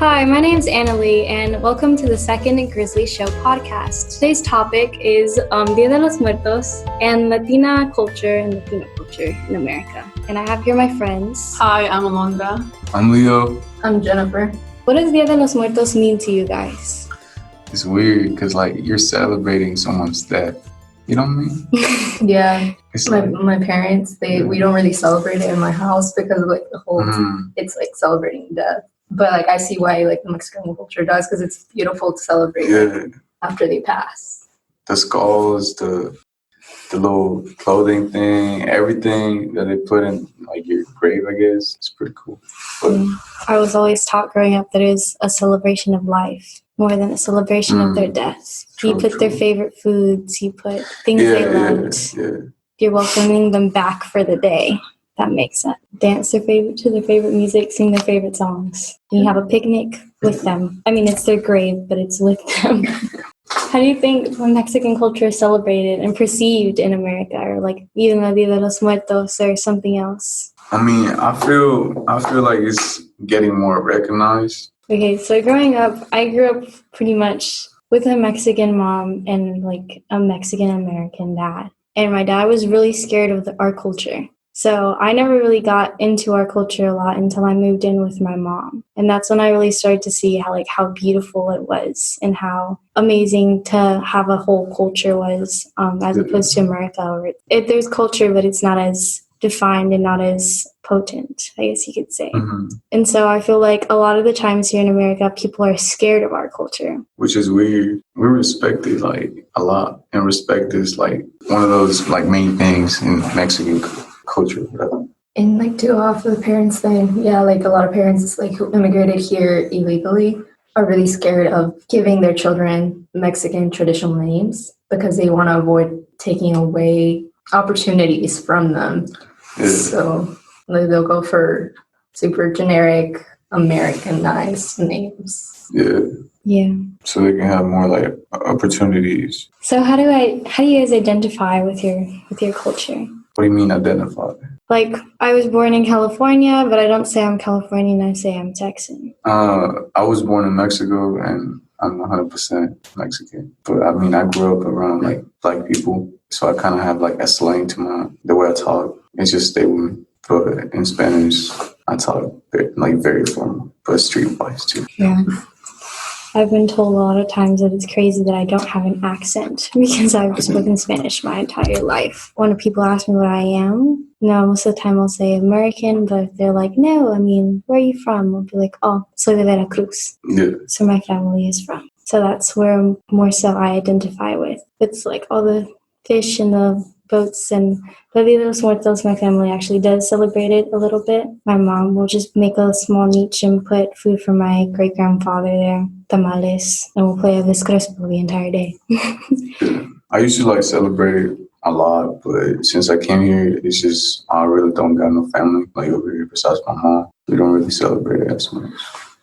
Hi, my name's Annalie, and welcome to the second Grizzly Show podcast. Today's topic is Dia de los Muertos and Latina culture and Latino culture in America. And I have here my friends. Hi, I'm Alondra. I'm Leo. I'm Jennifer. What does Dia de los Muertos mean to you guys? It's weird because you're celebrating someone's death. You know what I mean? Yeah. It's my parents, we don't really celebrate it in my house because of the whole, it's celebrating death. But I see why the Mexican culture does, because it's beautiful to celebrate after they pass. The skulls, the little clothing thing, everything that they put in your grave, I guess. It's pretty cool. But, I was always taught growing up that it is a celebration of life more than a celebration of their deaths. You put their favorite foods, you put things they loved. Yeah. You're welcoming them back for the day. That makes sense. Dance to their favorite music, sing their favorite songs. And you have a picnic with them. I mean, it's their grave, but it's with them. How do you think Mexican culture is celebrated and perceived in America, or even the Dia de los Muertos or something else? I mean, I feel like it's getting more recognized. Okay, so growing up, I grew up pretty much with a Mexican mom and a Mexican American dad. And my dad was really scared of our culture. So I never really got into our culture a lot until I moved in with my mom. And that's when I really started to see how beautiful it was and how amazing to have a whole culture was, as opposed to America, where there's culture, but it's not as defined and not as potent, I guess you could say. Mm-hmm. And so I feel like a lot of the times here in America, people are scared of our culture. Which is weird. We respect it a lot. And respect is one of those main things in Mexican culture. And to go off of the parents thing, a lot of parents who immigrated here illegally are really scared of giving their children Mexican traditional names because they want to avoid taking away opportunities from them. Yeah. So they'll go for super generic Americanized names. Yeah. So they can have more opportunities. So how do you guys identify with your culture? What do you mean identify? I was born in California, but I don't say I'm Californian, I say I'm Texan. I was born in Mexico and I'm 100% Mexican. But I mean, I grew up around black people. So I kind of have a slang to the way I talk. It just stay with me. But in Spanish, I talk very formal, but streetwise too. Yeah. I've been told a lot of times that it's crazy that I don't have an accent because I've spoken Spanish my entire life. When people ask me what I am, most of the time I'll say American, but if they're no, I mean, where are you from? I'll be soy de Veracruz. Yeah. So my family is from. So that's where more so I identify with. It's all the fish and the boats, and the Dia de los Muertos, my family actually does celebrate it a little bit. My mom will just make a small niche and put food for my great-grandfather there, tamales, and we'll play Elvis Crespo the entire day. I used to celebrate it a lot, but since I came here, it's just I really don't got no family over here besides my mom. We don't really celebrate it as much.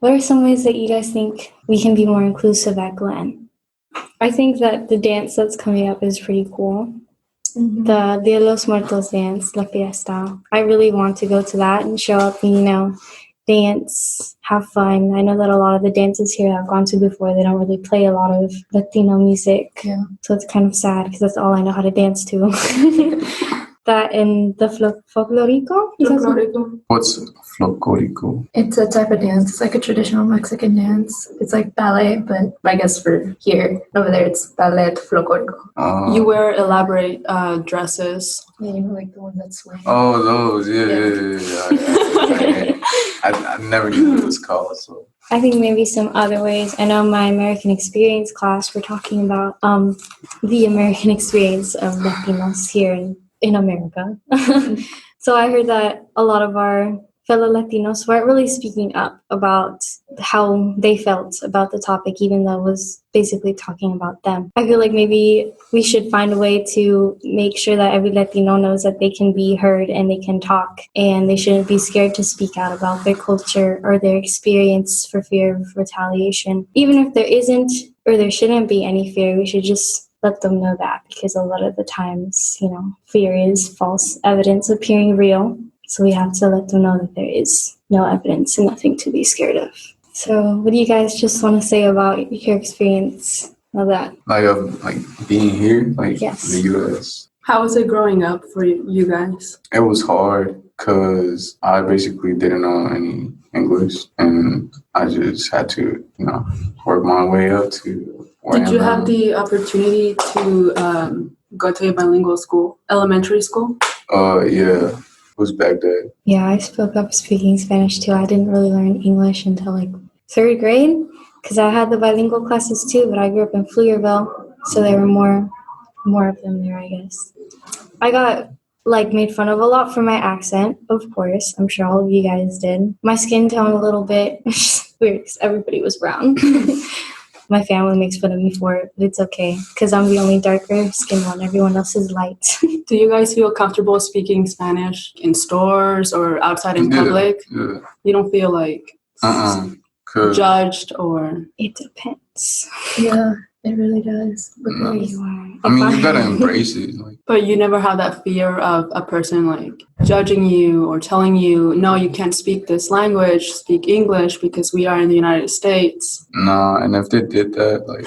What are some ways that you guys think we can be more inclusive at Glen? I think that the dance that's coming up is pretty cool. Mm-hmm. The Dia de los Muertos dance, La Fiesta. I really want to go to that and show up and, dance, have fun. I know that a lot of the dances here I've gone to before, they don't really play a lot of Latino music. Yeah. So it's kind of sad because that's all I know how to dance to. That and the folklorico? What's folklorico? It's a type of dance. It's a traditional Mexican dance. It's ballet, but I guess for here, over there, it's ballet folklorico. You wear elaborate dresses. Yeah, the ones that swing. Oh, those, yeah. I never knew what it was called, so. I think maybe some other ways. I know my American experience class, we're talking about the American experience of Latinos here in America. So I heard that a lot of our fellow Latinos weren't really speaking up about how they felt about the topic, even though it was basically talking about them. I feel like maybe we should find a way to make sure that every Latino knows that they can be heard and they can talk, and they shouldn't be scared to speak out about their culture or their experience for fear of retaliation. Even if there isn't or there shouldn't be any fear, we should just let them know that, because a lot of the times, fear is false evidence appearing real. So we have to let them know that there is no evidence and nothing to be scared of. So, what do you guys just want to say about your experience of that? Like being here, like Yes. in the U.S. How was it growing up for you guys? It was hard because I basically didn't know any English, and I just had to, work my way up to where Did I you am have now. the opportunity to go to a bilingual school, elementary school? Yeah, it was McDade. Yeah, I spoke up speaking Spanish too. I didn't really learn English until like third grade because I had the bilingual classes too, but I grew up in Pflugerville, so there were more of them there, I guess. I got like made fun of a lot for my accent, of course. I'm sure all of you guys did. My skin tone a little bit weird because everybody was brown. My family makes fun of me for it, but it's okay because I'm the only darker skinned one. Everyone else is light. Do you guys feel comfortable speaking Spanish in stores or outside in public? Yeah. You don't feel like 'Cause judged or... It depends. Yeah, it really does. Where Because you are. I mean, you gotta embrace it. Like, But you never have that fear of a person like judging you or telling you, no, you can't speak this language, speak English because we are in the United States. nah, and if they did that, like,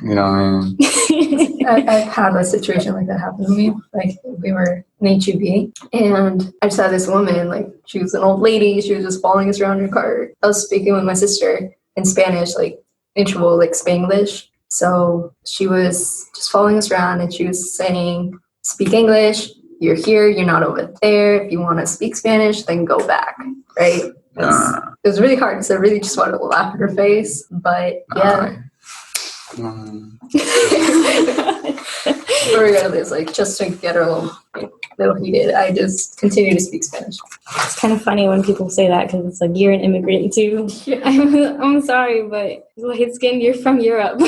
you know what I mean? I've had a situation like that happen to me. Like we were in HEB and I just had this woman, like she was an old lady, she was just following us around in her car. I was speaking with my sister in Spanish, like she will like Spanglish. So she was just following us around and she was saying, speak English, you're here, you're not over there. If you want to speak Spanish, then go back. Right? It was really hard because I really just wanted to laugh in her face. But yeah. Regardless, like just to get her a little heated, I just continue to speak Spanish. It's kind of funny when people say that because it's like you're an immigrant too. Yeah. I'm sorry, but light skin, you're from Europe.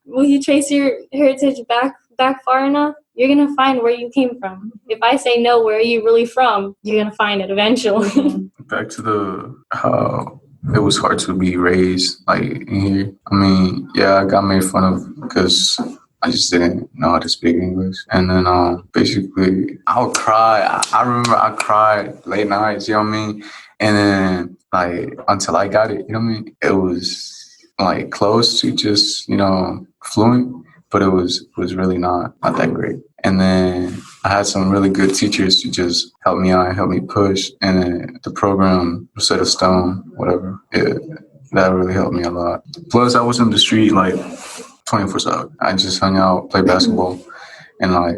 Will you trace your heritage back far enough? You're gonna find where you came from. If I say no, where are you really from? You're gonna find it eventually. Back to how it was hard to be raised like in here. I mean, yeah, I got made fun of because I just didn't know how to speak English. And then basically I would cry. I remember I cried late nights, you know what I mean? And then like until I got it, you know what I mean? It was like close to just, fluent, but it was really not that great. And then I had some really good teachers to just help me out and help me push. And then the program set a stone, whatever. That really helped me a lot. Plus, I was in the street like 24/7. I just hung out, played basketball, and like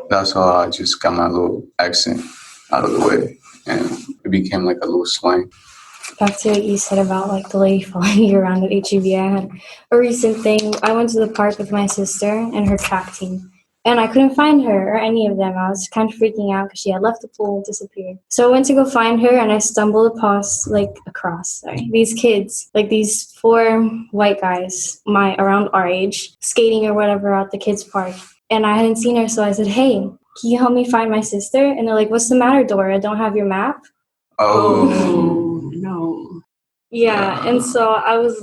that's how I just got my little accent out of the way, and it became like a little slang. Back to what you said about like the lady following you around at HEB. I had a recent thing. I went to the park with my sister and her track team. And I couldn't find her or any of them. I was kind of freaking out because she had left the pool and disappeared. So I went to go find her and I stumbled across these kids, like these 4 white guys, around our age, skating or whatever at the kids' park. And I hadn't seen her, so I said, "Hey, can you help me find my sister?" And they're like, "What's the matter, Dora? Don't have your map?" Oh, no. Yeah, and so I was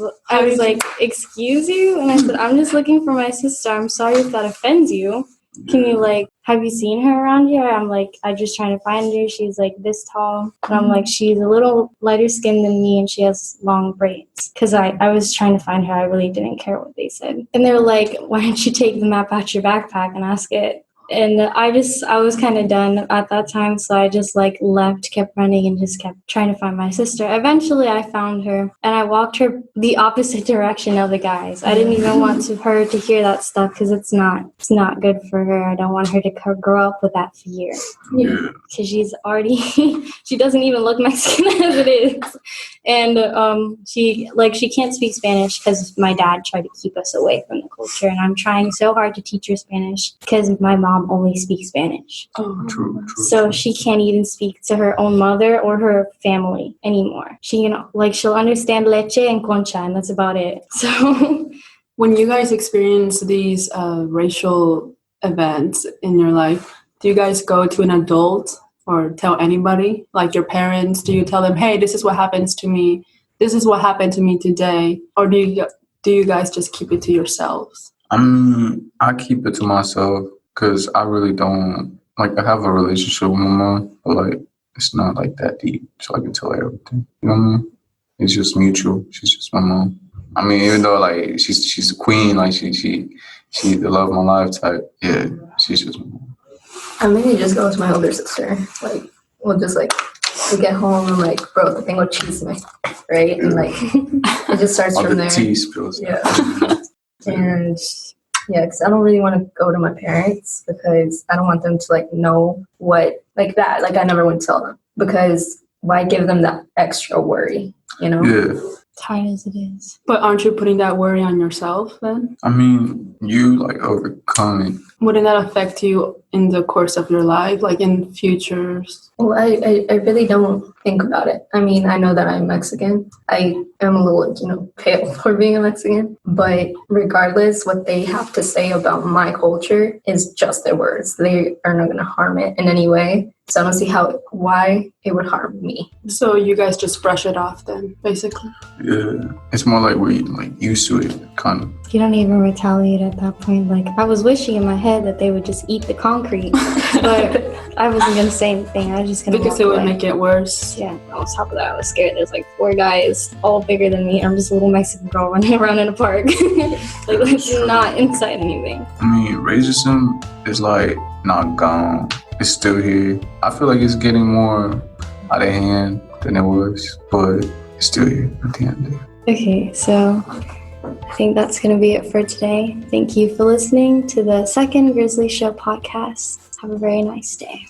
like, "Excuse you?" And I said, "I'm just looking for my sister. I'm sorry if that offends you. Can you have you seen her around here?" I'm like, "I'm just trying to find her. She's like this tall." And I'm like, "She's a little lighter skinned than me and she has long braids." Because I was trying to find her. I really didn't care what they said. And they were like, "Why don't you take the map out your backpack and ask it?" And I was kind of done at that time, so I just left, kept running, and just kept trying to find my sister. Eventually, I found her, and I walked her the opposite direction of the guys. I didn't even want her to hear that stuff because it's not good for her. I don't want her to grow up with that fear. Yeah. Because she's already she doesn't even look Mexican as it is, and she can't speak Spanish because my dad tried to keep us away from the culture, and I'm trying so hard to teach her Spanish because my mom only speaks Spanish. Oh, True. So she can't even speak to her own mother or her family anymore. She she'll understand leche and concha, and that's about it. So when you guys experience these racial events in your life, do you guys go to an adult or tell anybody, like your parents? Do you tell them, "Hey, this is what happens to me. This is what happened to me today," or do you guys just keep it to yourselves? I keep it to myself because I really don't I have a relationship with my mom, but it's not that deep, so I can tell her everything. You know what I mean? It's just mutual. She's just my mom. I mean, even though like she's the queen, like she the love of my life type. Yeah, she's just my mom. I mainly just go with my older sister. Like, we'll just like, we get home and like, bro, the thing will cheese me, right? And like, it just starts All from the there. tea spills. Yeah. And yeah, because I don't really want to go to my parents because I don't want them to like know what like that. Like I never would tell them because why give them that extra worry, you know? Yeah. Hard as it is. But aren't you putting that worry on yourself then? I mean, you like overcome it. Wouldn't that affect you in the course of your life, like in futures? Well, I really don't think about it. I mean, I know that I'm Mexican. I am a little, pale for being a Mexican. But regardless, what they have to say about my culture is just their words. They are not going to harm it in any way. So I don't see why it would harm me. So you guys just brush it off then, basically? Yeah. It's more like we're like used to it, kind of. You don't even retaliate at that point. Like, I was wishing in my head that they would just eat the concrete, but I wasn't going to say anything. I was just going to Because it would make it worse. Yeah, on top of that, I was scared. There's like 4 guys, all bigger than me. I'm just a little Mexican girl running around in a park. Like, let's not incite anything. I mean, racism is like not gone. It's still here. I feel like it's getting more out of hand than it was, but it's still here at the end of the day. Okay, so I think that's going to be it for today. Thank you for listening to the second Grizzly Show podcast. Have a very nice day.